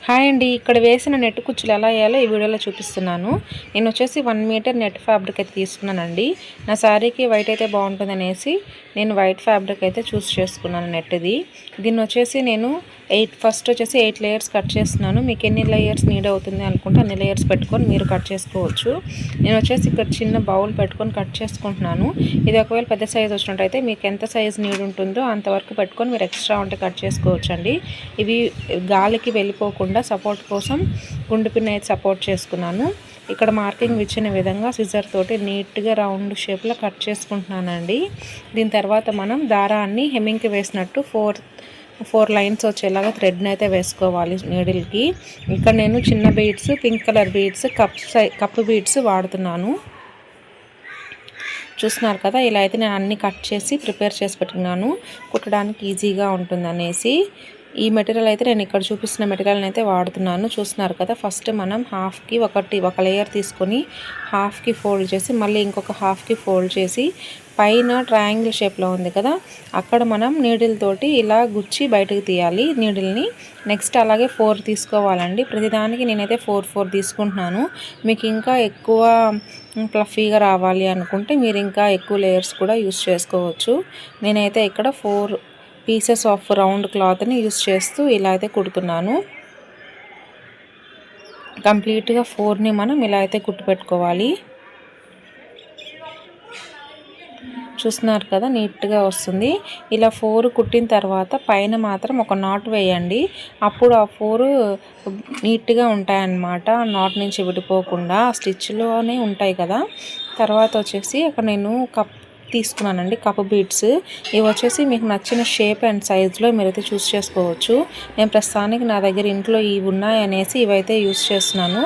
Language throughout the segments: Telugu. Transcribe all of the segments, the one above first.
హాయ్ అండి, ఇక్కడ వేసిన నెట్ కుచ్చులు ఎలా వేయాలో ఈ వీడియోలో చూపిస్తున్నాను. నేను వచ్చేసి 1 మీటర్ నెట్ ఫ్యాబ్రిక్ అయితే తీసుకున్నానండి. నా శారీకి వైట్ అయితే బాగుంటుందనేసి నేను వైట్ ఫ్యాబ్రిక్ అయితే చూస్ చేసుకున్నాను నెట్ది. దీన్ని వచ్చేసి నేను ఫస్ట్ వచ్చేసి 8 లేయర్స్ కట్ చేస్తున్నాను. మీకు ఎన్ని లేయర్స్ నీడ్ అవుతుంది అనుకుంటే అన్ని లేయర్స్ పెట్టుకొని మీరు కట్ చేసుకోవచ్చు. నేను వచ్చేసి ఇక్కడ చిన్న బౌల్ పెట్టుకొని కట్ చేసుకుంటున్నాను. ఇది ఒకవేళ పెద్ద సైజ్ వచ్చినట్టయితే మీకు ఎంత సైజ్ నీడ్ ఉంటుందో అంతవరకు పెట్టుకొని మీరు ఎక్స్ట్రా ఉంటే కట్ చేసుకోవచ్చు అండి. ఇవి గాలికి వెళ్ళిపోకుండా సపోర్ట్ కోసం గుండు పిన్ అయితే సపోర్ట్ చేసుకున్నాను. ఇక్కడ మార్కింగ్ ఇచ్చిన విధంగా సిజర్ తోటి నీట్గా రౌండ్ షేప్లో కట్ చేసుకుంటున్నానండి. దీని తర్వాత మనం దారాన్ని హెమ్మింగ్కి వేసినట్టు ఫోర్ లైన్స్ వచ్చేలాగా థ్రెడ్ని అయితే వేసుకోవాలి నీడిల్కి. ఇక్కడ నేను చిన్న beads, pink colour beads, cup beads వాడుతున్నాను. చూస్తున్నారు కదా, ఇలా అయితే నేను అన్ని కట్ చేసి ప్రిపేర్ చేసి పెట్టుకున్నాను, కుట్టడానికి ఈజీగా ఉంటుందనేసి. ఈ మెటీరియల్ అయితే నేను ఇక్కడ చూపిస్తున్న మెటీరియల్ని అయితే వాడుతున్నాను. చూస్తున్నారు కదా, ఫస్ట్ మనం హాఫ్కి ఒక లేయర్ తీసుకొని హాఫ్కి ఫోల్డ్ చేసి మళ్ళీ ఇంకొక హాఫ్కి ఫోల్డ్ చేసి పైన ట్రయాంగిల్ షేప్లో ఉంది కదా, అక్కడ మనం నీడిల్ తోటి ఇలా గుచ్చి బయటకు తీయాలి నీడిల్ని. నెక్స్ట్ అలాగే 4 తీసుకోవాలండి. ప్రతిదానికి నేనైతే 4 తీసుకుంటున్నాను. మీకు ఇంకా ఎక్కువ ఫ్లఫీగా రావాలి అనుకుంటే మీరు ఇంకా ఎక్కువ లేయర్స్ కూడా యూస్ చేసుకోవచ్చు. నేనైతే ఇక్కడ 4 పీసెస్ ఆఫ్ రౌండ్ క్లాత్ని యూస్ చేస్తూ ఇలా అయితే కుడుతున్నాను. కంప్లీట్గా 4ని మనం ఇలా అయితే కుట్టు పెట్టుకోవాలి. చూస్తున్నారు కదా, నీట్గా వస్తుంది. ఇలా 4 కుట్టిన తర్వాత పైన మాత్రం ఒక నాట్ వేయండి. అప్పుడు ఆ 4 నీట్గా ఉంటాయన్నమాట, నాట్ నుంచి విడిపోకుండా స్టిచ్లోనే ఉంటాయి కదా. తర్వాత వచ్చేసి అక్కడ నేను తీసుకున్నానండి కప్ బీడ్స్. ఇవి వచ్చేసి మీకు నచ్చిన షేప్ అండ్ సైజులో మీరైతే చూస్ చేసుకోవచ్చు. నేను ప్రస్తుతానికి నా దగ్గర ఇంట్లో ఇవి ఉన్నాయనేసి ఇవైతే యూస్ చేస్తున్నాను.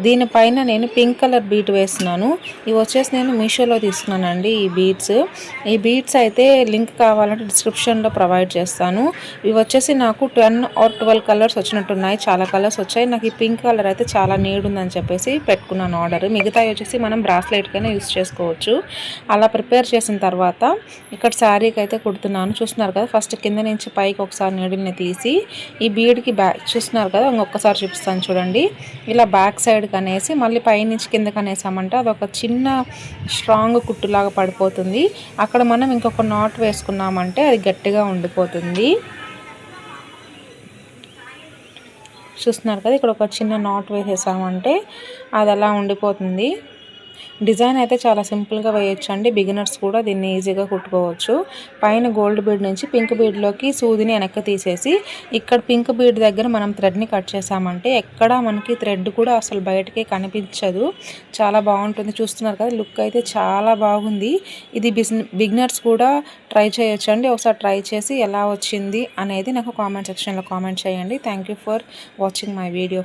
దీనిపైన నేను పింక్ కలర్ బీడ్ వేస్తున్నాను. ఇవి వచ్చేసి నేను మీషోలో తీసుకున్నానండి ఈ బీడ్స్ అయితే లింక్ కావాలంటే డిస్క్రిప్షన్లో ప్రొవైడ్ చేస్తాను. ఇవి వచ్చేసి నాకు 10 or 12 కలర్స్ వచ్చినట్టున్నాయి, చాలా కలర్స్ వచ్చాయి. నాకు ఈ పింక్ కలర్ అయితే చాలా నీడ్ ఉందని చెప్పేసి పెట్టుకున్నాను ఆర్డర్. మిగతా వచ్చేసి మనం బ్రాస్లెట్కైనా యూస్ చేసుకోవచ్చు. అలా ప్రిపేర్ చేసిన తర్వాత ఇక్కడ శారీకి అయితే కుడుతున్నాను. చూస్తున్నారు కదా, ఫస్ట్ కింద నుంచి పైకి ఒకసారి నీడిల్ని తీసి ఈ బీడ్కి బ్యాక్ చూస్తున్నారు కదా, ఇంకొకసారి చూపిస్తాను చూడండి. ఇలా బ్యాక్ సైడ్కి అనేసి మళ్ళీ పై నుంచి కిందకి అనేసామంటే అదొక చిన్న స్ట్రాంగ్ కుట్టులాగా పడిపోతుంది. అక్కడ మనం ఇంకొక నాట్ వేసుకున్నామంటే అది గట్టిగా ఉండిపోతుంది. చూస్తున్నారు కదా, ఇక్కడ ఒక చిన్న నాట్ వేసేసామంటే అది అలా ఉండిపోతుంది. డిజైన్ అయితే చాలా సింపుల్గా వేయొచ్చు అండి. బిగినర్స్ కూడా దీన్ని ఈజీగా కుట్టుకోవచ్చు. పైన గోల్డ్ బీడ్ నుంచి పింక్ బీడ్లోకి సూదిని వెనక్కి తీసేసి ఇక్కడ పింక్ బీడ్ దగ్గర మనం థ్రెడ్ని కట్ చేసామంటే ఎక్కడ మనకి థ్రెడ్ కూడా అసలు బయటకే కనిపించదు. చాలా బాగుంటుంది. చూస్తున్నారు కదా, లుక్ అయితే చాలా బాగుంది. ఇది బిగినర్స్ కూడా ట్రై చేయొచ్చు అండి. ఒకసారి ట్రై చేసి ఎలా వచ్చింది అనేది నాకు కామెంట్ సెక్షన్లో కామెంట్ చేయండి. Thank you for watching my video.